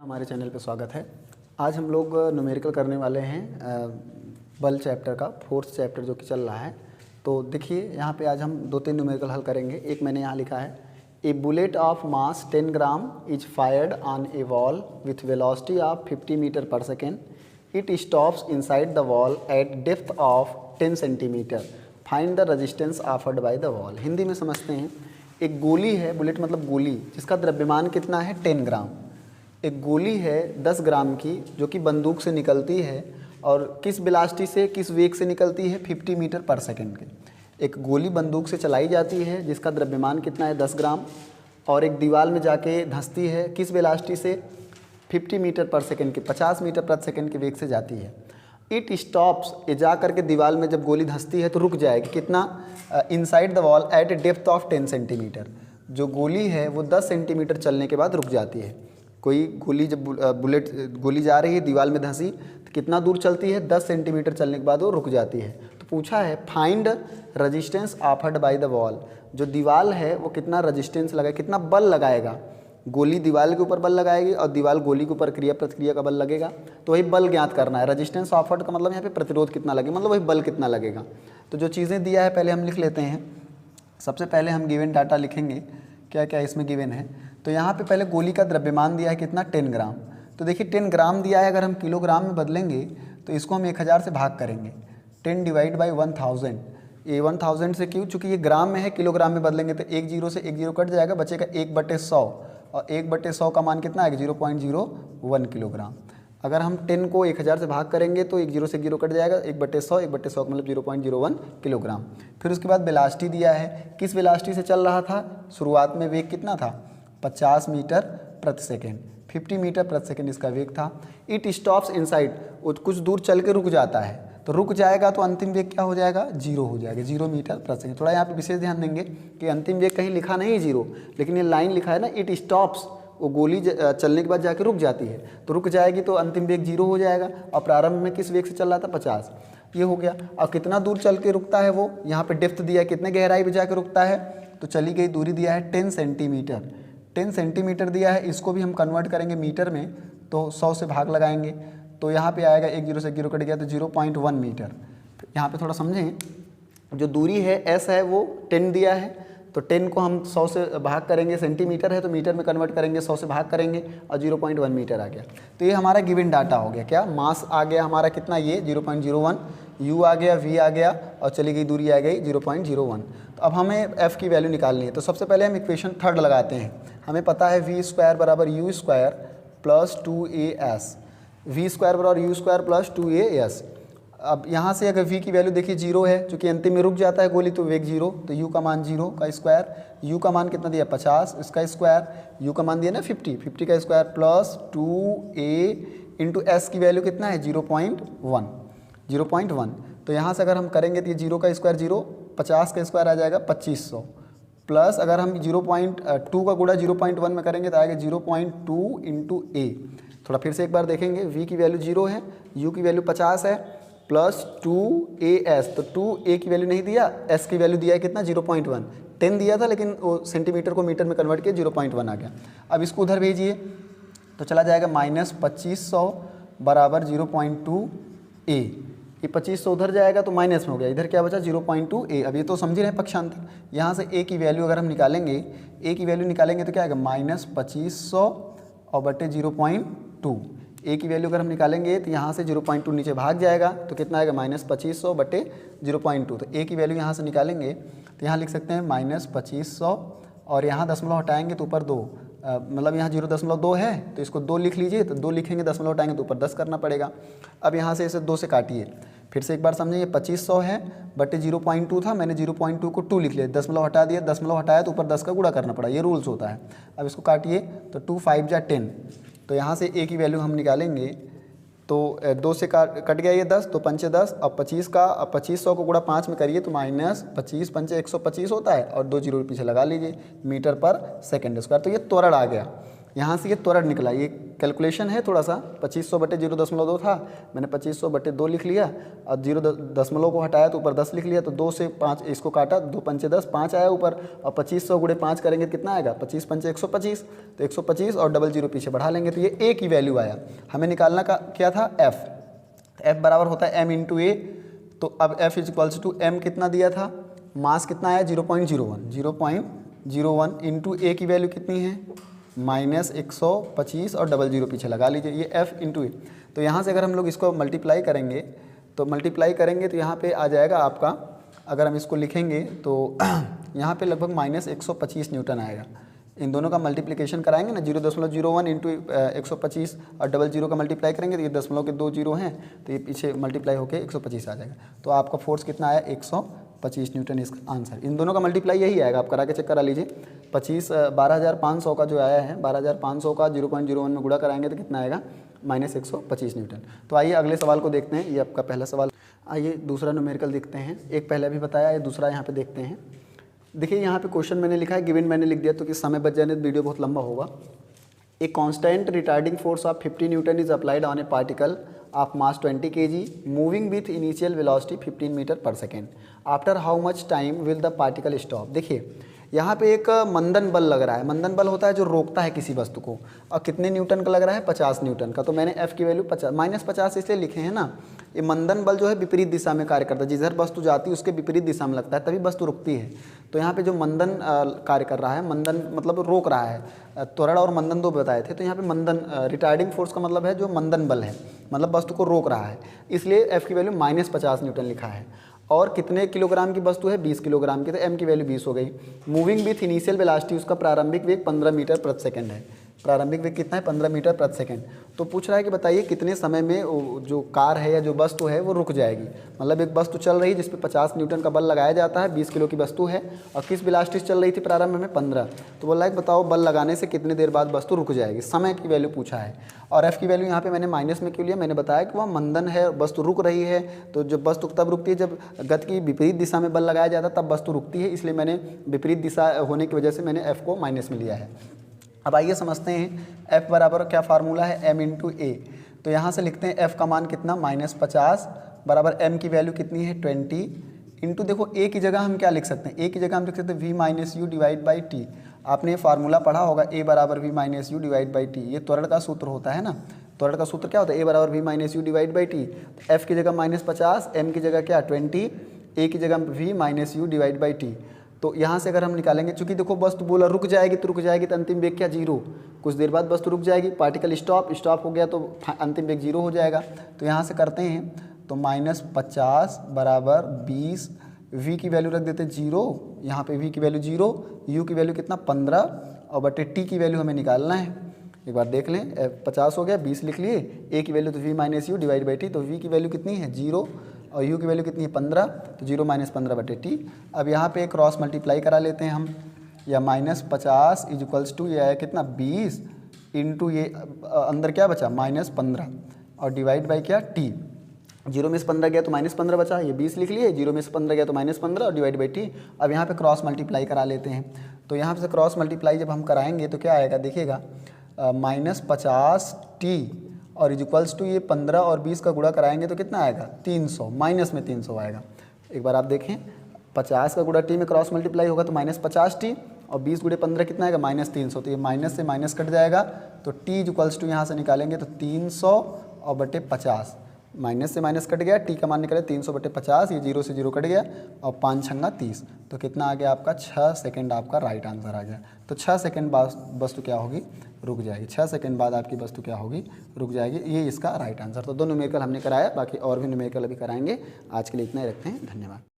हमारे चैनल पे स्वागत है। आज हम लोग न्यूमेरिकल करने वाले हैं बल चैप्टर का फोर्थ चैप्टर जो कि चल रहा है। तो देखिए यहाँ पे आज हम 2-3 न्यूमेरिकल हल करेंगे। एक मैंने यहाँ लिखा है, a bullet of mass 10 gram is fired on a wall with velocity of 50 metre per second. It stops inside the wall at depth of 10 centimetre. Find the resistance offered by the wall. Hindi में समझते हैं, एक गोली है, bullet मतलब गोली, जिसका द्रव्यमान कितना है 10 ग्राम। एक गोली है 10 ग्राम की जो कि बंदूक से निकलती है और किस वेलोसिटी से, किस वेग से निकलती है 50 मीटर पर सेकेंड के। एक गोली बंदूक से चलाई जाती है जिसका द्रव्यमान कितना है 10 ग्राम और एक दीवार में जाके धंसती है किस वेलोसिटी से 50 मीटर पर सेकेंड के, 50 मीटर प्रति सेकेंड के वेग से जाती है। इट स्टॉप्स, ये जा करके दीवार में जब गोली धंसती है तो रुक जाएगी कितना, inside the wall eight A depth of 10 centimetre. जो गोली है वो 10 सेंटीमीटर चलने के बाद रुक जाती है। कोई गोली जब बुलेट गोली जा रही है दीवार में धंसी तो कितना दूर चलती है, 10 सेंटीमीटर चलने के बाद वो रुक जाती है। तो पूछा है find resistance offered by the wall. जो दीवार है वो कितना रजिस्टेंस लगाए, कितना बल लगाएगा। गोली दीवार के ऊपर बल लगाएगी और दीवार गोली के ऊपर क्रिया प्रतिक्रिया का बल लगेगा। तो वही बल ज्ञात करना है। रजिस्टेंस ऑफर्ड का मतलब यहाँ पे प्रतिरोध कितना लगेगा, मतलब वही बल कितना लगेगा। तो जो चीज़ें दिया है पहले हम लिख लेते हैं। सबसे पहले हम गिवन डाटा लिखेंगे, क्या क्या इसमें गिवन है। तो यहाँ पे पहले गोली का द्रव्यमान दिया है कितना 10 ग्राम। तो देखिए 10 ग्राम दिया है, अगर हम किलोग्राम में बदलेंगे तो इसको हम 1000 से भाग करेंगे। 10 डिवाइड बाई 1000, ये 1000 से क्यों, चूँकि ये ग्राम में है, किलोग्राम में बदलेंगे तो एक जीरो से एक जीरो कट जाएगा, बचेगा 1/100 और 1/100 का मान कितना आएगा 0.01 किलोग्राम। अगर हम 10 को 1000 से भाग करेंगे तो एक जीरो से एक जीरो कट जाएगा, 1/100, 1/100 का मतलब 0.01 किलोग्राम। फिर उसके बाद वेलोसिटी दिया है, किस वेलोसिटी से चल रहा था, शुरुआत में वेग कितना था 50 मीटर प्रति सेकेंड, 50 मीटर प्रति सेकेंड इसका वेग था। इट स्टॉप्स इनसाइड, कुछ दूर चल के रुक जाता है, तो रुक जाएगा तो अंतिम वेग क्या हो जाएगा, 0 हो जाएगा, 0 मीटर प्रति सेकेंड। थोड़ा यहाँ पे विशेष ध्यान देंगे कि अंतिम वेग कहीं लिखा नहीं है 0, लेकिन ये लाइन लिखा है ना, इट स्टॉप्स, वो गोली चलने के बाद जाके रुक जाती है, तो रुक जाएगी तो अंतिम वेग 0 हो जाएगा। और प्रारंभ में किस वेग से चल रहा था 50, ये हो गया। और कितना दूर चल के रुकता है वो, यहाँ पे डेप्थ दिया है, कितने गहराई पे जाके रुकता है, तो चली गई दूरी दिया है 10 सेंटीमीटर। 10 सेंटीमीटर दिया है, इसको भी हम कन्वर्ट करेंगे मीटर में तो 100 से भाग लगाएंगे तो यहाँ पे आएगा, एक जीरो से जीरो कट गया तो 0.1 मीटर। यहाँ पे थोड़ा समझें, जो दूरी है s है वो 10 दिया है, तो 10 को हम 100 से भाग करेंगे, सेंटीमीटर है तो मीटर में कन्वर्ट करेंगे, 100 से भाग करेंगे और 0.1 मीटर आ गया। तो ये हमारा गिवन डाटा हो गया। क्या मास आ गया हमारा कितना, ये 0.01, u आ गया, v आ गया और चली गई दूरी आ गई 0.01। तो अब हमें f की वैल्यू निकालनी है। तो सबसे पहले हम इक्वेशन थर्ड लगाते हैं। हमें पता है v स्क्वायर बराबर u square plus 2as, v square बराबर u स्क्वायर प्लस 2as। अब यहाँ से अगर v की वैल्यू देखिए 0 है, चूँकि अंतिम में रुक जाता है गोली तो वेग 0, तो u का मान 0 का स्क्वायर, u का मान कितना दिया 50, इसका स्क्वायर, u का मान दिया ना 50 का square plus 2a into S की वैल्यू कितना है 0.1। तो यहाँ से अगर हम करेंगे तो ये 0 का स्क्वायर 0, 50 का स्क्वायर आ जाएगा 2500, प्लस अगर हम 0.2 का गुणा 0.1 में करेंगे तो आएगा 0.2 इंटू ए। थोड़ा फिर से एक बार देखेंगे, v की वैल्यू 0 है, u की वैल्यू 50 है, प्लस 2as, तो 2a की वैल्यू नहीं दिया, s की वैल्यू दिया है कितना 0.1। 10 दिया था लेकिन वो सेंटीमीटर को मीटर में कन्वर्ट किया, 0.1 आ गया। अब इसको उधर भेजिए तो चला जाएगा -2500 बराबर 0.2a। ये 2500 उधर जाएगा तो माइनस में हो गया, इधर क्या बचा 0.2a। अब ये तो समझ रहे हैं पक्षांतर। यहाँ से a की वैल्यू अगर हम निकालेंगे, a की वैल्यू निकालेंगे तो क्या आएगा -2500 और बटे 0.2। a की वैल्यू अगर हम निकालेंगे तो यहाँ से 0.2 नीचे भाग जाएगा तो कितना आएगा -2500 बटे 0.2। तो a की वैल्यू यहाँ से निकालेंगे तो यहाँ लिख सकते हैं -2500 और यहाँ दशमलव हटाएंगे तो ऊपर 2, मतलब यहाँ 0.2 है तो इसको 2 लिख लीजिए, तो 2 लिखेंगे, दशमलव हटाएंगे तो ऊपर 10 करना पड़ेगा। अब यहाँ से इसे 2 से काटिए, फिर से एक बार समझिए, 2500 है बटे 0.2 था, मैंने 0.2 को 2 लिख लिया, दशमलव हटा दिया, दशमलव हटाया तो ऊपर 10 का गुणा करना पड़ा, ये रूल्स होता है। अब इसको काटिए तो 2 5 जा 10, तो यहाँ से a की वैल्यू हम निकालेंगे तो 2 से कट गया ये 10, तो 5 10, अब 25 का, अब 2500 को गुणा 5 में करिए तो -25 5 125 होता है और 2 जीरो पीछे लगा लीजिए, मीटर पर सेकेंड स्क्वायर। तो ये त्वरण आ गया, यहाँ से ये त्वरण निकला, ये कैलकुलेशन है थोड़ा सा, 2500 बटे 0.2 था, मैंने 2500 बटे 2 लिख लिया और 0 को हटाया तो ऊपर 10 लिख लिया, तो 2 से 5 इसको काटा, 2 पंचे 10, 5 आया ऊपर, और 2500 गुणे 5 करेंगे तो कितना आएगा, 25 पंचे 125, तो 125 और 00 पीछे बढ़ा लेंगे तो ये ए की वैल्यू आया। हमें निकालना का क्या था, एफ बराबर होता है m इंटू ए। तो अब F is equals to m कितना दिया था, मास कितना आया 0.01 इंटू ए की वैल्यू कितनी है -125 और 00 पीछे लगा लीजिए, ये F इंटू ए। तो यहाँ से अगर हम लोग इसको मल्टीप्लाई करेंगे तो यहाँ पे आ जाएगा आपका, अगर हम इसको लिखेंगे तो यहाँ पे लगभग -125 न्यूटन आएगा। इन दोनों का मल्टीप्लिकेशन कराएंगे ना, 0.01 इंटू 125 और 00 का मल्टीप्लाई करेंगे तो ये दशमलव के 2 जीरो हैं, तो ये पीछे मल्टीप्लाई होकर 125 आ जाएगा। तो आपका फोर्स कितना आया 125 न्यूटन इसका आंसर। इन दोनों का मल्टीप्लाई यही आएगा, आप करा के चेक करा लीजिए। 12,500 का जो आया है, 12,500 का 0.01 में गुणा कराएंगे तो कितना आएगा -125 न्यूटन। तो आइए अगले सवाल को देखते हैं, ये आपका पहला सवाल। आइए दूसरा न्यूमेरिकल देखते हैं, एक पहले भी बताया, ये दूसरा यहाँ पे देखते हैं। देखिए यहाँ पे क्वेश्चन मैंने लिखा है, गिवन मैंने लिख दिया तो कि समय बच जाने तो वीडियो बहुत लंबा होगा। A constant retarding force of 50 newton is applied on a particle of mass 20 kg moving with initial velocity 15 metre per second. After how much time will the particle stop. देखिए यहाँ पे एक मंदन बल लग रहा है, मंदन बल होता है जो रोकता है किसी वस्तु को, और कितने न्यूटन का लग रहा है 50 न्यूटन का। तो मैंने F की वैल्यू -50 इसलिए लिखे हैं ना, ये मंदन बल जो है विपरीत दिशा में कार्य करता है, जिधर वस्तु जाती है उसके विपरीत दिशा में लगता है तभी वस्तु रुकती है। तो यहाँ पे जो मंदन कार्य कर रहा है, मंदन मतलब रोक रहा है, त्वरण और मंदन दो बताए थे, तो यहाँ पे मंदन रिटार्डिंग फोर्स का मतलब है जो मंदन बल है, मतलब वस्तु को रोक रहा है, इसलिए F की वैल्यू -50 न्यूटन लिखा है। और कितने किलोग्राम की वस्तु है 20 किलोग्राम की, तो m की वैल्यू 20 हो गई। मूविंग विथ इनिशियल वेलोसिटी, उसका प्रारंभिक वेग 15 मीटर प्रति सेकंड है, प्रारंभिक वेग कितना है 15 मीटर प्रति सेकंड। तो पूछ रहा है कि बताइए कितने समय में जो कार है या जो वस्तु है वो रुक जाएगी। मतलब एक वस्तु चल रही है जिस पे 50 न्यूटन का बल लगाया जाता है, 20 किलो की वस्तु है, और किस वेलोसिटी से चल रही थी प्रारंभ में 15। तो बोला है बताओ बल लगाने से कितने देर बाद वस्तु रुक जाएगी, समय की वैल्यू पूछा है। और F की वैल्यू यहाँ पे मैंने माइनस में क्यों लिया, मैंने बताया कि वह मंदन है, वस्तु रुक रही है, तो जब वस्तु तब रुकती है जब गति की विपरीत दिशा में बल लगाया जाता है तब वस्तु रुकती है, इसलिए मैंने विपरीत दिशा होने की वजह से मैंने F को माइनस में लिया है। अब आइए समझते हैं F बराबर क्या फार्मूला है, m इंटू ए। तो यहाँ से लिखते हैं F का मान कितना -50 बराबर m की वैल्यू कितनी है 20 इंटू, देखो a की जगह हम क्या लिख सकते हैं, a की जगह हम लिख सकते हैं v minus you divide by T. आपने ये फार्मूला पढ़ा होगा, a बराबर v minus you divide by T, ये त्वरण का सूत्र होता है ना। त्वरण का सूत्र क्या होता है, a बराबर v minus you divide by T. F की जगह -50, m की जगह क्या 20, a की जगह v minus you divide by T. तो यहाँ से अगर हम निकालेंगे, चूंकि देखो वस्तु बोला रुक जाएगी तो अंतिम वेग क्या 0, कुछ देर बाद वस्तु रुक जाएगी, पार्टिकल स्टॉप हो गया तो अंतिम वेग 0 हो जाएगा। तो यहाँ से करते हैं तो -50 बराबर 20, v की वैल्यू रख देते 0, यहाँ पे v की वैल्यू 0, u की वैल्यू कितना 15 और बटे t की वैल्यू हमें निकालना है। एक बार देख लें, 50 हो गया, 20 लिख लिए, a की वैल्यू तो v minus you divide by T, तो v की वैल्यू कितनी है 0 और u की वैल्यू कितनी है 15, तो 0 - 15 बटे टी। अब यहाँ पे क्रॉस मल्टीप्लाई करा लेते हैं हम, या -50 इज इक्वल्स टू ये आया कितना 20 इंटू ये अंदर क्या बचा -15 और डिवाइड बाई क्या टी। 0 में से 15 गया तो -15 बचा, ये 20 लिख लिए, 0 में से 15 गया तो -15 और डिवाइड बाई टी। अब यहाँ पे क्रॉस मल्टीप्लाई करा लेते हैं, तो यहाँ से क्रॉस मल्टीप्लाई जब हम कराएंगे तो क्या आएगा देखिएगा, -50 टी और इज इक्वल्स टू ये 15 और 20 का गुणा कराएंगे तो कितना आएगा 300, माइनस में 300 आएगा। एक बार आप देखें, 50 का गुणा टी में क्रॉस मल्टीप्लाई होगा तो -50 टी और 20 गुणे 15 कितना आएगा -300, तो ये माइनस से माइनस कट जाएगा, तो टी इज इक्वल्स टू यहाँ से निकालेंगे तो 300 और बटे 50, माइनस से माइनस कट गया, टी का मान निकले 300 बटे 50, ये 0 से 0 कट गया और 5 छंगा 30, तो कितना आ गया आपका 6 सेकंड आपका राइट आंसर आ गया। तो 6 सेकंड बाद वस्तु क्या होगी रुक जाएगी, 6 सेकंड बाद आपकी वस्तु क्या होगी रुक जाएगी, ये इसका राइट आंसर। तो 2 न्यूमेरिकल हमने कराया, बाकी और भी न्यूमेरिकल अभी कराएंगे। आज के लिए इतना ही रखते हैं, धन्यवाद।